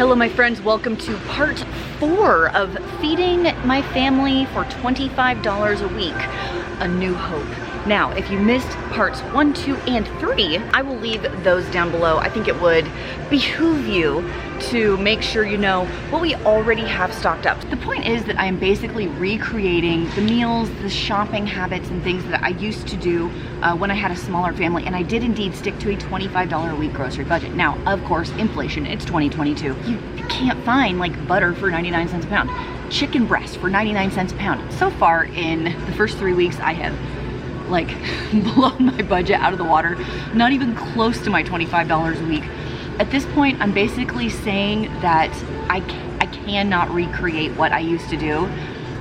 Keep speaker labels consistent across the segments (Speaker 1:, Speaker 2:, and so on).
Speaker 1: Hello my friends, welcome to part 4 of feeding my family for $25 a week, a new hope. Now, if you missed parts 1, 2, and 3, I will leave those down below. I think it would behoove you to make sure you know what we already have stocked up. The point is that I am basically recreating the meals, the shopping habits, and things that I used to do when I had a smaller family, and I did indeed stick to a $25 a week grocery budget. Now, of course, inflation, it's 2022. You can't find like butter for 99 cents a pound, chicken breast for 99 cents a pound. So far in the first 3 weeks, I have like blown my budget out of the water, not even close to my $25 a week. At this point, I'm basically saying that I cannot recreate what I used to do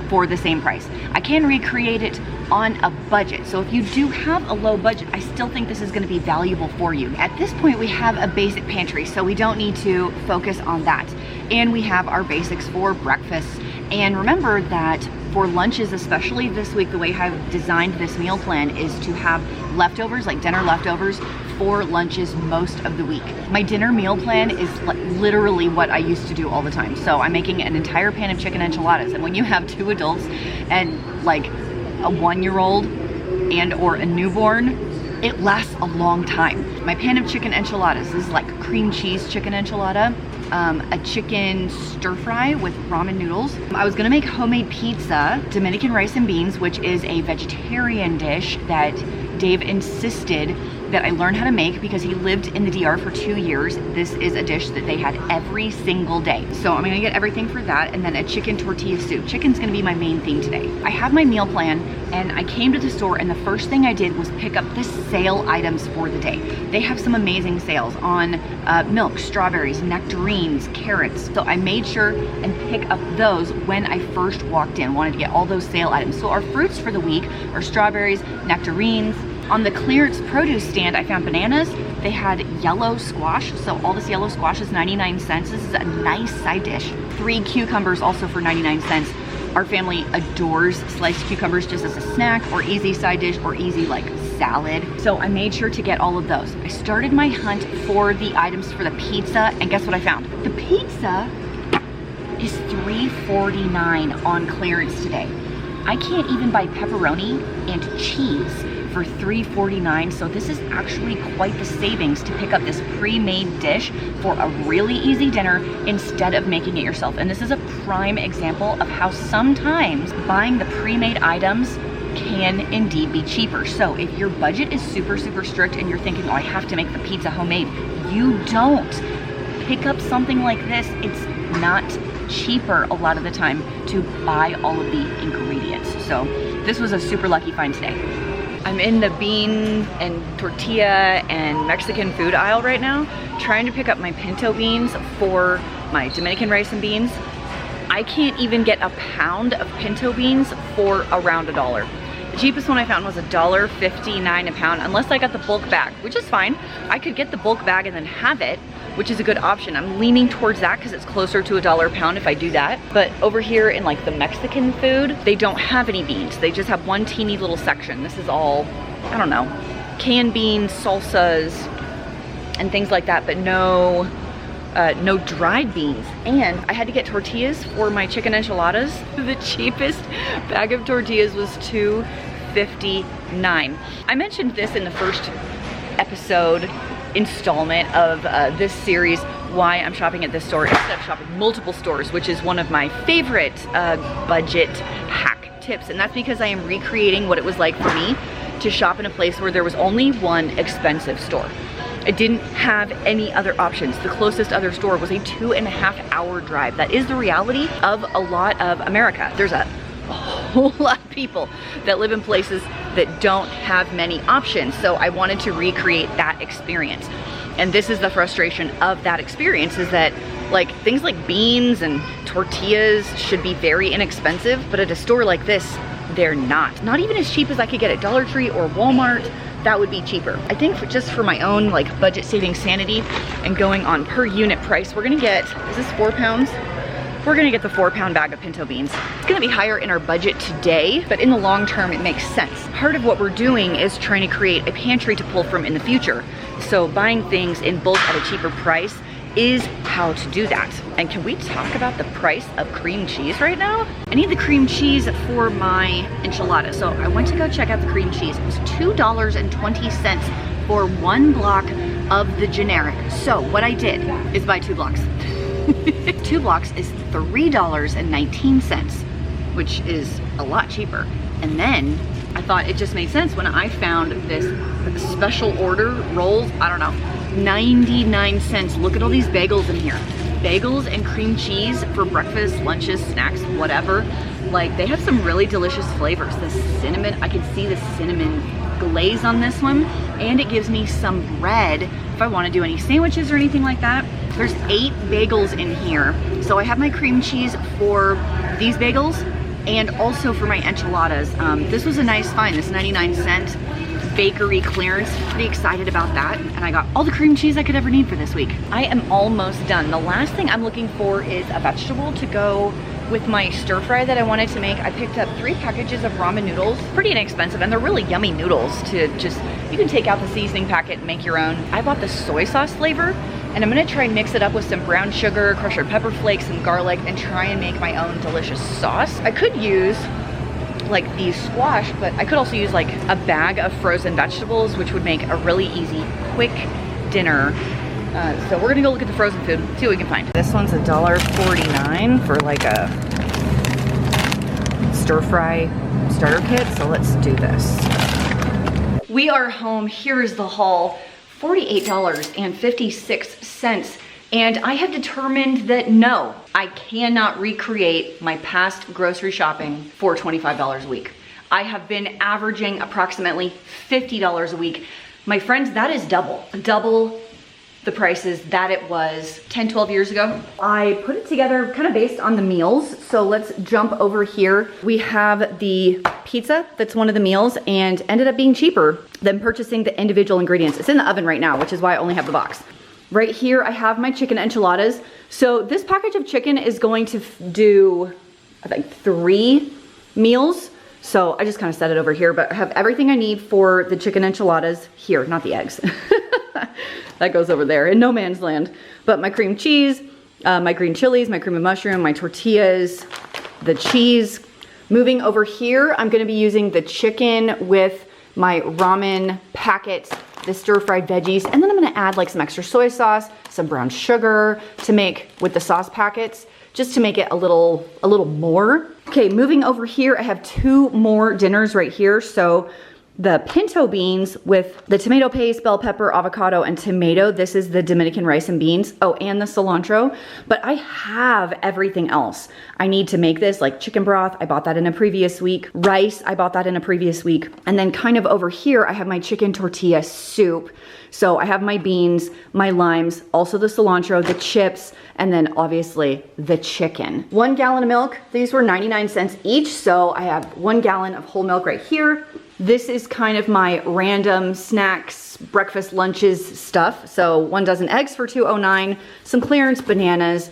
Speaker 1: for the same price. I can recreate it on a budget. So if you do have a low budget, I still think this is gonna be valuable for you. At this point, we have a basic pantry, so we don't need to focus on that. And we have our basics for breakfast. And remember that for lunches, especially this week, the way I've designed this meal plan is to have leftovers, like dinner leftovers, for lunches most of the week. My dinner meal plan is literally what I used to do all the time. So I'm making an entire pan of chicken enchiladas. And when you have 2 adults and like a 1-year-old and or a newborn, it lasts a long time. My pan of chicken enchiladas is like cream cheese chicken enchilada, a chicken stir fry with ramen noodles. I was gonna make homemade pizza, Dominican rice and beans, which is a vegetarian dish that Dave insisted that I learn how to make because he lived in the DR for 2 years. This is a dish that they had every single day. So I'm gonna get everything for that, and then a chicken tortilla soup. Chicken's gonna be my main theme today. I have my meal plan, and I came to the store, and the first thing I did was pick up the sale items for the day. They have some amazing sales on milk, strawberries, nectarines, carrots. So I made sure and pick up those when I first walked in. Wanted to get all those sale items. So our fruits for the week are strawberries, nectarines. On the clearance produce stand, I found bananas. They had yellow squash, so all this yellow squash is 99 cents. This is a nice side dish. 3 cucumbers also for 99 cents. Our family adores sliced cucumbers just as a snack or easy side dish or easy like salad. So I made sure to get all of those. I started my hunt for the items for the pizza, and guess what I found? The pizza is $3.49 on clearance today. I can't even buy pepperoni and cheese for $3.49, so this is actually quite the savings to pick up this pre-made dish for a really easy dinner instead of making it yourself. And this is a prime example of how sometimes buying the pre-made items can indeed be cheaper. So if your budget is super strict and you're thinking, oh, I have to make the pizza homemade, you don't. Pick up something like this. It's not cheaper a lot of the time to buy all of the ingredients. So this was a super lucky find today. I'm in the bean and tortilla and Mexican food aisle right now, trying to pick up my pinto beans for my Dominican rice and beans. I can't even get a pound of pinto beans for around $1. The cheapest one I found was $1.59 a pound, unless I got the bulk bag, which is fine. I could get the bulk bag and then have it, which is a good option. I'm leaning towards that because it's closer to $1 a pound if I do that. But over here in like the Mexican food, they don't have any beans. They just have one teeny little section. This is all, I don't know, canned beans, salsas, and things like that, but no dried beans. And I had to get tortillas for my chicken enchiladas. The cheapest bag of tortillas was $2.59. I mentioned this in the first episode installment of this series, why I'm shopping at this store instead of shopping multiple stores, which is one of my favorite budget hack tips. And that's because I am recreating what it was like for me to shop in a place where there was only one expensive store. I didn't have any other options. The closest other store was a 2.5-hour drive. That is the reality of a lot of America. There's a whole lot of people that live in places that don't have many options. So I wanted to recreate that experience. And this is the frustration of that experience, is that like things like beans and tortillas should be very inexpensive, but at a store like this, they're not. Not even as cheap as I could get at Dollar Tree or Walmart. That would be cheaper. I think just for my own like budget saving sanity and going on per unit price, we're gonna get, is this 4 pounds? We're gonna get the 4-pound bag of pinto beans. It's gonna be higher in our budget today, but in the long term, it makes sense. Part of what we're doing is trying to create a pantry to pull from in the future. So buying things in bulk at a cheaper price is how to do that. And can we talk about the price of cream cheese right now? I need the cream cheese for my enchilada. So I went to go check out the cream cheese. It was $2.20 for 1 block of the generic. So what I did is buy 2 blocks. 2 blocks is $3.19, which is a lot cheaper. And then I thought it just made sense when I found this special order rolls, I don't know, 99 cents. Look at all these bagels in here. Bagels and cream cheese for breakfast, lunches, snacks, whatever. Like, they have some really delicious flavors. The cinnamon, I can see the cinnamon glaze on this one, and it gives me some bread if I want to do any sandwiches or anything like that. There's 8 bagels in here. So I have my cream cheese for these bagels and also for my enchiladas. This was a nice find, this 99-cent bakery clearance. Pretty excited about that. And I got all the cream cheese I could ever need for this week. I am almost done. The last thing I'm looking for is a vegetable to go with my stir fry that I wanted to make. I picked up 3 packages of ramen noodles. Pretty inexpensive, and they're really yummy noodles to just, you can take out the seasoning packet and make your own. I bought the soy sauce flavor, and I'm gonna try and mix it up with some brown sugar, crushed red pepper flakes, and garlic, and try and make my own delicious sauce. I could use like the squash, but I could also use like a bag of frozen vegetables, which would make a really easy, quick dinner. So we're gonna go look at the frozen food, see what we can find. This one's $1.49 for like a stir fry starter kit, so let's do this. We are home. Here is the haul. $48.56. And I have determined that no, I cannot recreate my past grocery shopping for $25 a week. I have been averaging approximately $50 a week. My friends, that is double the prices that it was 10, 12 years ago. I put it together kind of based on the meals. So let's jump over here. We have the pizza, that's one of the meals, and ended up being cheaper than purchasing the individual ingredients. It's in the oven right now, which is why I only have the box. Right here, I have my chicken enchiladas. So this package of chicken is going to do, I think, 3 meals. So I just kind of set it over here, but I have everything I need for the chicken enchiladas here, not the eggs. That goes over there in no man's land. But my cream cheese, my green chilies, my cream of mushroom, my tortillas, the cheese. Moving over here, I'm gonna be using the chicken with my ramen packets, the stir-fried veggies, and then I'm gonna add like some extra soy sauce, some brown sugar to make with the sauce packets, just to make it a little more. Okay, moving over here, I have 2 more dinners right here. So the pinto beans with the tomato paste, bell pepper, avocado, and tomato. This is the Dominican rice and beans. Oh, and the cilantro. But I have everything else I need to make this, like chicken broth. I bought that in a previous week. Rice, I bought that in a previous week. And then kind of over here, I have my chicken tortilla soup. So I have my beans, my limes, also the cilantro, the chips, and then obviously the chicken. 1 gallon of milk. These were 99 cents each. So I have 1 gallon of whole milk right here. This is kind of my random snacks, breakfast, lunches stuff. So 1 dozen eggs for $2.09, some clearance bananas,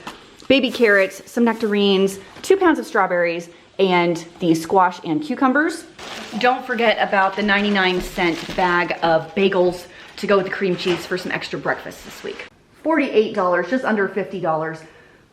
Speaker 1: baby carrots, some nectarines, 2 pounds of strawberries, and the squash and cucumbers. Don't forget about the 99-cent bag of bagels to go with the cream cheese for some extra breakfast this week. $48, just under $50,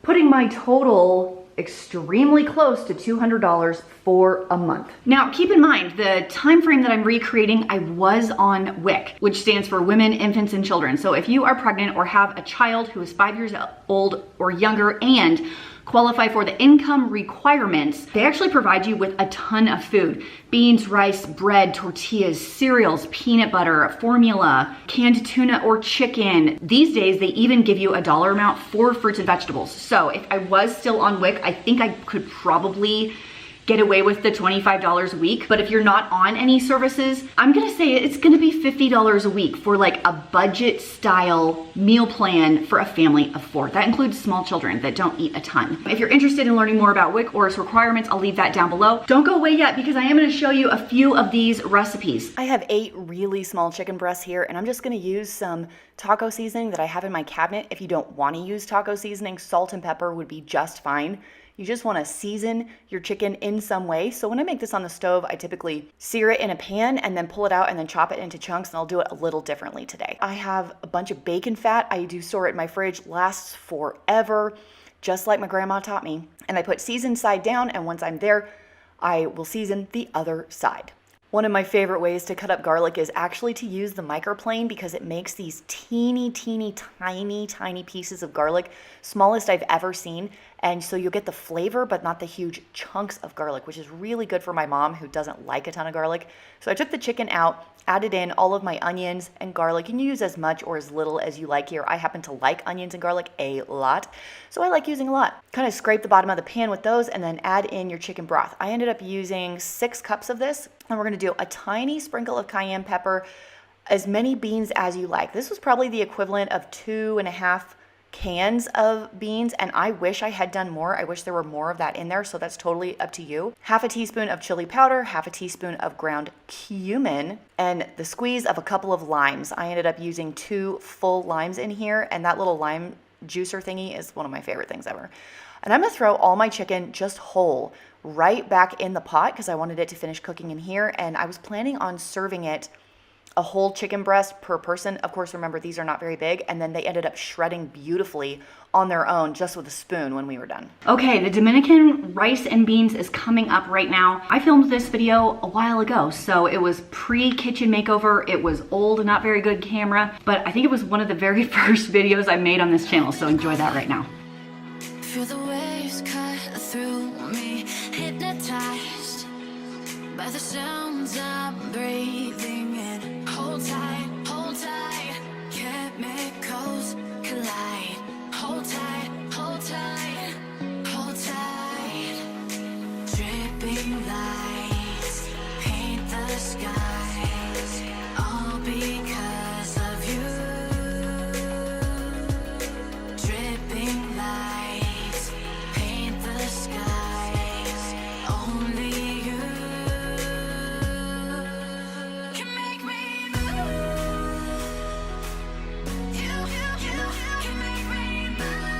Speaker 1: putting my total extremely close to $200 for a month. Now, keep in mind, the time frame that I'm recreating, I was on WIC, which stands for Women, Infants, and Children. So if you are pregnant or have a child who is 5 years old or younger and qualify for the income requirements, they actually provide you with a ton of food. Beans, rice, bread, tortillas, cereals, peanut butter, formula, canned tuna or chicken. These days, they even give you a dollar amount for fruits and vegetables. So if I was still on WIC, I think I could probably get away with the $25 a week. But if you're not on any services, I'm gonna say it's gonna be $50 a week for like a budget style meal plan for a family of 4. That includes small children that don't eat a ton. If you're interested in learning more about WIC or its requirements, I'll leave that down below. Don't go away yet because I am gonna show you a few of these recipes. I have 8 really small chicken breasts here, and I'm just gonna use some taco seasoning that I have in my cabinet. If you don't wanna use taco seasoning, salt and pepper would be just fine. You just want to season your chicken in some way. So when I make this on the stove, I typically sear it in a pan and then pull it out and then chop it into chunks, and I'll do it a little differently today. I have a bunch of bacon fat. I do store it in my fridge, lasts forever, just like my grandma taught me. And I put season side down, and once I'm there, I will season the other side. One of my favorite ways to cut up garlic is actually to use the microplane, because it makes these teeny tiny pieces of garlic, smallest I've ever seen. And so you'll get the flavor, but not the huge chunks of garlic, which is really good for my mom who doesn't like a ton of garlic. So I took the chicken out, added in all of my onions and garlic. You can use as much or as little as you like here. I happen to like onions and garlic a lot, so I like using a lot. Kind of scrape the bottom of the pan with those and then add in your chicken broth. I ended up using 6 cups of this, and we're gonna do a tiny sprinkle of cayenne pepper, as many beans as you like. This was probably the equivalent of 2.5 cans of beans, and I wish I had done more. I wish there were more of that in there, so that's totally up to you. Half a teaspoon of chili powder, half a teaspoon of ground cumin, and the squeeze of a couple of limes. I ended up using 2 full limes in here, and that little lime juicer thingy is one of my favorite things ever. And I'm gonna throw all my chicken just whole right back in the pot because I wanted it to finish cooking in here, and I was planning on serving it a whole chicken breast per person. Of course, remember, these are not very big, and then they ended up shredding beautifully on their own just with a spoon when we were done. Okay, the Dominican rice and beans is coming up right now. I filmed this video a while ago, so it was pre-kitchen makeover. It was old, not very good camera, but I think it was one of the very first videos I made on this channel, so enjoy that right now.
Speaker 2: Feel the waves cut through me, hypnotized by the sounds I'm breathing in. Hold tight, chemicals collide. Hold tight, hold tight, hold tight. Dripping lights paint the skies, all because of you. Dripping lights paint the skies, only you can make me move. You can make me move.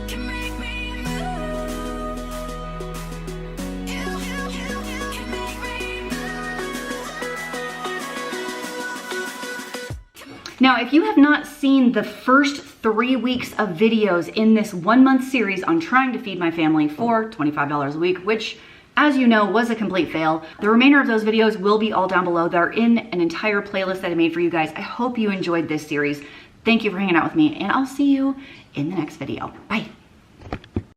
Speaker 2: Can make me move. You can make me move.
Speaker 1: Now, if you have not seen the first 3 weeks of videos in this 1-month series on trying to feed my family for $25 a week, which, as you know, was a complete fail, the remainder of those videos will be all down below. They're in an entire playlist that I made for you guys. I hope you enjoyed this series. Thank you for hanging out with me, and I'll see you in the next video. Bye.